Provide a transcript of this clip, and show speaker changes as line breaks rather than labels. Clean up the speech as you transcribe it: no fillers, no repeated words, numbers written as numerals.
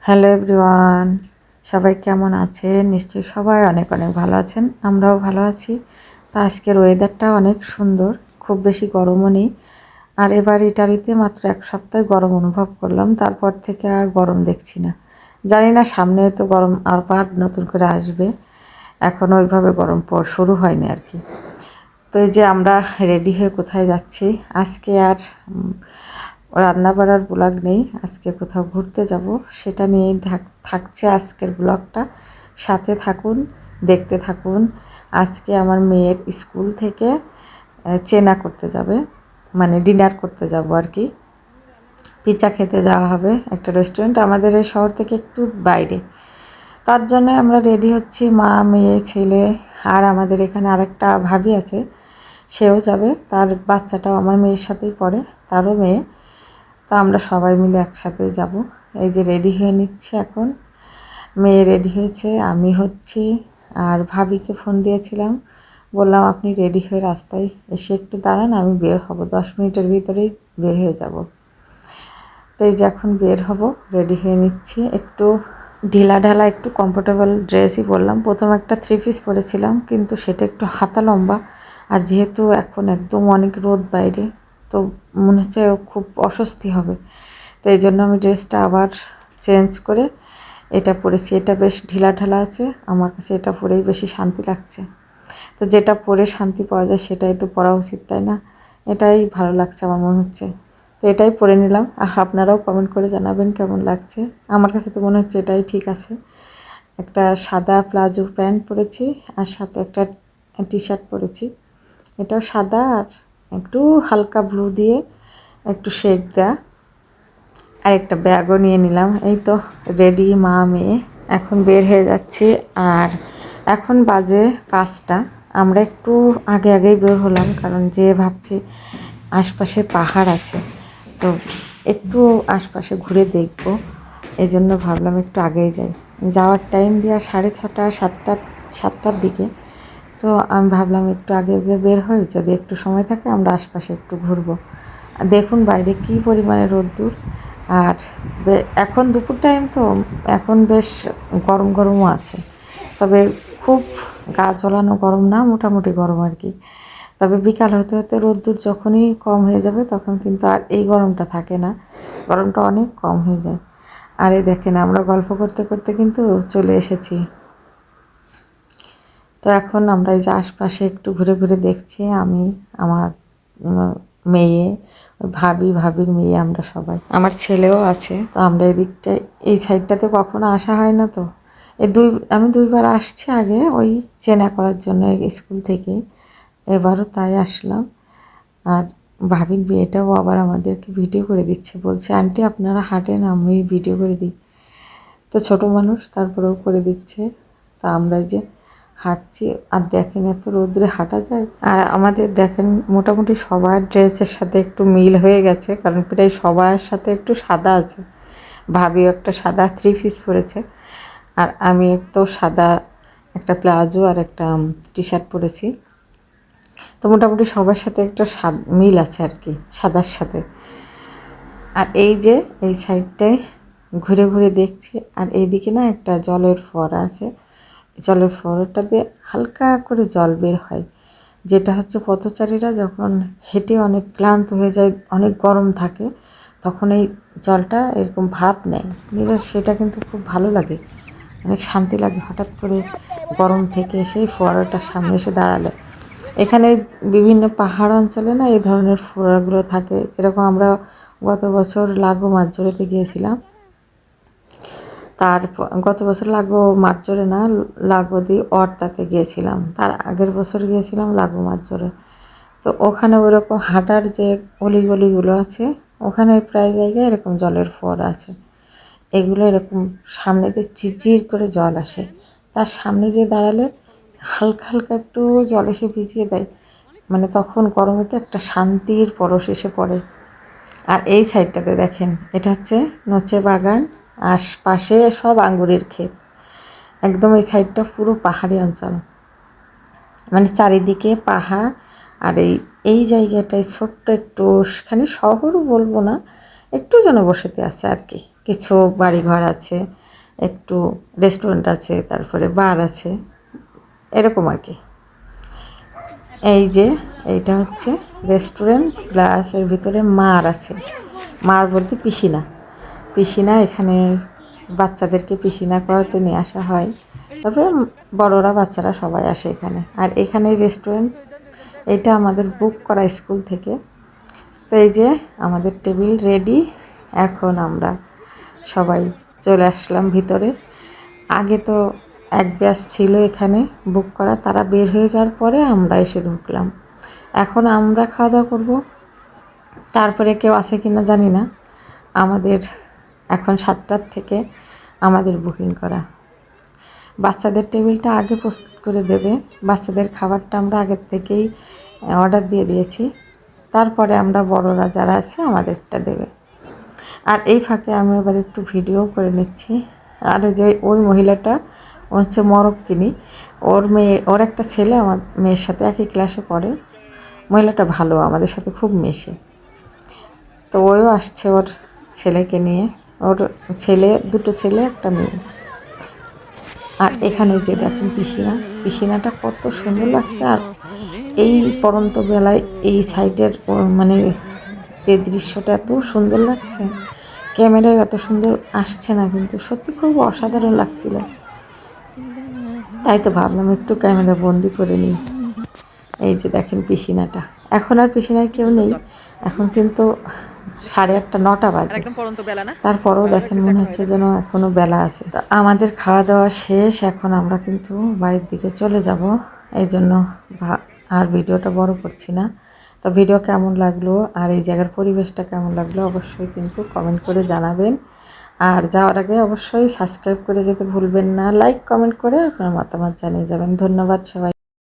Hello everyone, সবাই কেমন আছেন? নিশ্চয়ই সবাই অনেক অনেক ভালো আছেন, আমরাও ভালো আছি। তো আজকের ওয়েদারটা অনেক সুন্দর, খুব বেশি গরমও নেই। আর এবার ইটালিতে মাত্র এক সপ্তাহ গরম অনুভব করলাম, তারপর থেকে আর গরম দেখছি না। জানি না সামনে তো গরম আবার নতুন করে আসবে, এখনও ওইভাবে গরম শুরু হয়নি আর কি। তো এই যে আমরা রেডি হয়ে কোথায় যাচ্ছি আজকে, আর রান্না বাড়ার ব্লগ নেই, আজকে কোথাও ঘুরতে যাব সেটা নিয়েই থাকছে আজকের ব্লগটা। সাথে থাকুন, দেখতে থাকুন। আজকে আমার মেয়ের স্কুল থেকে চেনা করতে যাবে, মানে ডিনার করতে যাব আর কি। পিৎজা খেতে যাওয়া হবে একটা রেস্টুরেন্ট আমাদের এই শহর থেকে একটু বাইরে। তার জন্য আমরা রেডি হচ্ছি, মা, মেয়ে, ছেলে, আর আমাদের এখানে আরেকটা ভাবি আছে, সেও যাবে। তার বাচ্চাটাও আমার মেয়ের সাথেই পড়ে, তারও মেয়ে। তো আমরা সবাই মিলে একসাথেই যাব। এই যে রেডি হয়ে নিচ্ছে এখন, মেয়ে রেডি হয়েছে, আমি হচ্ছি। আর ভাবিকে ফোন দিয়েছিলাম, বললাম আপনি রেডি হয়ে রাস্তায় এসে একটু দাঁড়ান, আমি বের হব, 10 মিনিটের ভিতরেই বের হয়ে যাব। তো এই যে এখন বের হব, রেডি হয়ে নিচ্ছি। একটু ঢিলা ঢালা একটু কমফোর্টেবল ড্রেসই পরলাম। প্রথম একটা 3 পিস পরেছিলাম, কিন্তু সেটা একটু হাতা লম্বা, আর যেহেতু এখন একদম অনেক রোদ বাইরে, তো মনে হচ্ছে খুব অস্বস্তি হবে। তো এই জন্য আমি ড্রেসটা আবার চেঞ্জ করে এটা পরেছি। এটা বেশ ঢিলা ঢালা আছে, আমার কাছে এটা পরেই বেশি শান্তি লাগছে। তো যেটা পরে শান্তি পাওয়া যায় সেটাই তো পরা উচিত, তাই না? এটাই ভালো লাগছে আমার মনে হচ্ছে, তো এটাই পরে নিলাম। আর আপনারাও কমেন্ট করে জানাবেন কেমন লাগছে। আমার কাছে তো মনে হচ্ছে এটাই ঠিক আছে। একটা সাদা প্লাজো প্যান্ট পরেছি, আর সাথে একটা টি শার্ট পরেছি, এটাও সাদা, আর একটু হালকা ব্লু দিয়ে একটু শেড দেয়া, আর একটা ব্যাগও নিয়ে নিলাম। এই তো রেডি মা মেয়ে, এখন বের হয়ে যাচ্ছি। আর এখন বাজে 5টা। আমরা একটু আগে আগেই বের হলাম, কারণ যে ভাবছি আশপাশে পাহাড় আছে, তো একটু আশপাশে ঘুরে দেখব, এই জন্য ভাবলাম একটু আগেই যাই। যাওয়ার টাইম দেওয়া 6:30 7টার দিকে। তো আমি ভাবলাম একটু আগে আগে বের হই, যদি একটু সময় থাকে আমরা আশপাশে একটু ঘুরবো। দেখুন বাইরে কী পরিমাণে রোদ্দুর। আর এখন দুপুর টাইম, তো এখন বেশ গরম গরমও আছে, তবে খুব গা জ্বলানো গরম না, মোটামুটি গরম আর কি। তবে বিকাল হতে হতে রোদ্দুর যখনই কম হয়ে যাবে তখন কিন্তু আর এই গরমটা থাকে না, গরমটা অনেক কম হয়ে যায়। আর এই দেখেন আমরা গল্প করতে করতে কিন্তু চলে এসেছি। তো এখন আমরা এই যে আশপাশে একটু ঘুরে ঘুরে দেখছি, আমি, আমার মেয়ে, ভাবির মেয়ে, আমরা সবাই, আমার ছেলেও আছে। তো আমরা এদিকটায় এই সাইডটাতে কখনো আসা হয় না, তো আমি 2বার আসছি আগে, ওই চেনা করার জন্য স্কুল থেকে। এবারও তাই আসলাম। আর ভাবির বিয়েটাও আবার আমাদেরকে ভিডিও করে দিচ্ছে, বলছে আন্টি আপনারা হাঁটেন, আমি ভিডিও করে দিই। তো ছোট মানুষ, তারপরেও করে দিচ্ছে। তা আমরা যে হাঁটছি, আর দেখেন এত রোদ্রে হাঁটা যায়। আর আমাদের দেখেন মোটামুটি সবার ড্রেসের সাথে একটু মিল হয়ে গেছে, কারণ প্রায় সবার সাথে একটু সাদা আছে। ভাবিও একটা সাদা 3 পিস পরেছে, আর আমি তো সাদা একটা প্লাজো আর একটা টি শার্ট পরেছি। তো মোটামুটি সবার সাথে একটা মিল আছে আর কি, সাদার সাথে। আর এই যে এই সাইডটায় ঘুরে ঘুরে দেখছি, আর এইদিকে না একটা জলের ফোয়ারা আছে। জলের ফোয়ারাটাতে হালকা করে জল বের হয়, যেটা হচ্ছে পথচারীরা যখন হেঁটে অনেক ক্লান্ত হয়ে যায়, অনেক গরম থাকে, তখন এই জলটা এরকম ভাপ নেয় সেটা কিন্তু খুব ভালো লাগে, অনেক শান্তি লাগে। হঠাৎ করে গরম থেকে এসে ফোয়ারাটার সামনে এসে দাঁড়ালে, এখানে বিভিন্ন পাহাড় অঞ্চলে না এই ধরনের ফোয়ারাগুলো থাকে। যেরকম আমরা গত বছর লাগো মাঝজোড়েতে গিয়েছিলাম, গত বছর লাগো মাঠজোড়ে না, লাগোদি অর্তাতে গিয়েছিলাম, তার আগের বছর গিয়েছিলাম লাগো মাঠজোড়ে। তো ওখানে ওইরকম হাঁটার যে অলিগলিগুলো আছে, ওখানে প্রায় জায়গায় এরকম জলের ফোয়ারা আছে। এগুলো এরকম সামনে দিয়ে চিরচির করে জল আসে, তার সামনে যেয়ে দাঁড়ালে হালকা হালকা একটু জল এসে ভিজিয়ে দেয়, মানে তখন গরমেতে একটা শান্তির পরশ এসে পড়ে। আর এই সাইডটাতে দেখেন, এটা হচ্ছে নচে বাগান, আশপাশে সব আঙ্গুরের ক্ষেত। একদম এই সাইডটা পুরো পাহাড়ি অঞ্চল, মানে চারিদিকে পাহাড়। আর এই জায়গাটায় ছোট্ট একটু, সেখানে শহরও বলবো না, একটু জনবসতি আছে আর কি, কিছু বাড়িঘর আছে, একটু রেস্টুরেন্ট আছে, তারপরে বার আছে, এরকম আর কি। এই যে এইটা হচ্ছে রেস্টুরেন্ট প্লাস এর ভিতরে মার আছে, মার বলতে পিসিনা, পিসিনা এখানে বাচ্চাদেরকে পিসিনা করাতে নিয়ে আসা হয়, তারপরে বড়রা বাচ্চারা সবাই আসে এখানে। আর এখানে রেস্টুরেন্ট, এটা আমাদের বুক করা স্কুল থেকে। তো এই যে আমাদের টেবিল রেডি, এখন আমরা সবাই চলে আসলাম ভিতরে। আগে তো এক ব্যাচ ছিল এখানে বুক করা, তারা বের হয়ে যাওয়ার পরে আমরা এসে ঢুকলাম। এখন আমরা খাওয়া দাওয়া করবো, তারপরে কেউ আছে কিনা জানি না। আমাদের এখন 7টার থেকে আমাদের বুকিং করা। বাচ্চাদের টেবিলটা আগে প্রস্তুত করে দেবে, বাচ্চাদের খাবারটা আমরা আগের থেকেই অর্ডার দিয়ে দিয়েছি, তারপরে আমরা বড়রা যারা আছে আমাদেরটা দেবে। আর এই ফাঁকে আমি এবার একটু ভিডিও করে নিচ্ছি। আর যে ওই মহিলাটা হচ্ছে মরক্কিনি, ওর একটা ছেলে আমার মেয়ের সাথে একই ক্লাসে পড়ে। মহিলাটা ভালো, আমাদের সাথে খুব মেশে। তো ওও আসছে ওর ছেলেকে নিয়ে, ওর ছেলে, দুটো ছেলে একটা মেয়ে। আর এখানে যে দেখেন পিসিনা, পিসিনাটা কত সুন্দর লাগছে। আর এই পড়ন্ত বেলায় এই সাইডের মানে যে দৃশ্যটা এত সুন্দর লাগছে, ক্যামেরায় এত সুন্দর আসছে না, কিন্তু সত্যি খুব অসাধারণ লাগছিল। তাই তো ভাবলাম একটু ক্যামেরা বন্দি করে নিই। এই যে দেখেন পিসিনাটা, এখন আর পিসিনায় কেউ নেই, এখন কিন্তু 8:30 9টা বাজে, তারপরেও দেখেন মনে হচ্ছে যেন এখনো বেলা আছে। তো আমাদের খাওয়া দাওয়া শেষ, এখন আমরা কিন্তু বাড়ির দিকে চলে যাব। এই জন্য আর ভিডিওটা বড় করছি না। তো ভিডিও কেমন লাগলো আর এই জায়গার পরিবেশটা কেমন লাগলো অবশ্যই কিন্তু কমেন্ট করে জানাবেন। আর যাওয়ার আগে অবশ্যই সাবস্ক্রাইব করে যেতে ভুলবেন না, লাইক কমেন্ট করে আপনার মতামত জানিয়ে যাবেন। ধন্যবাদ সবাই।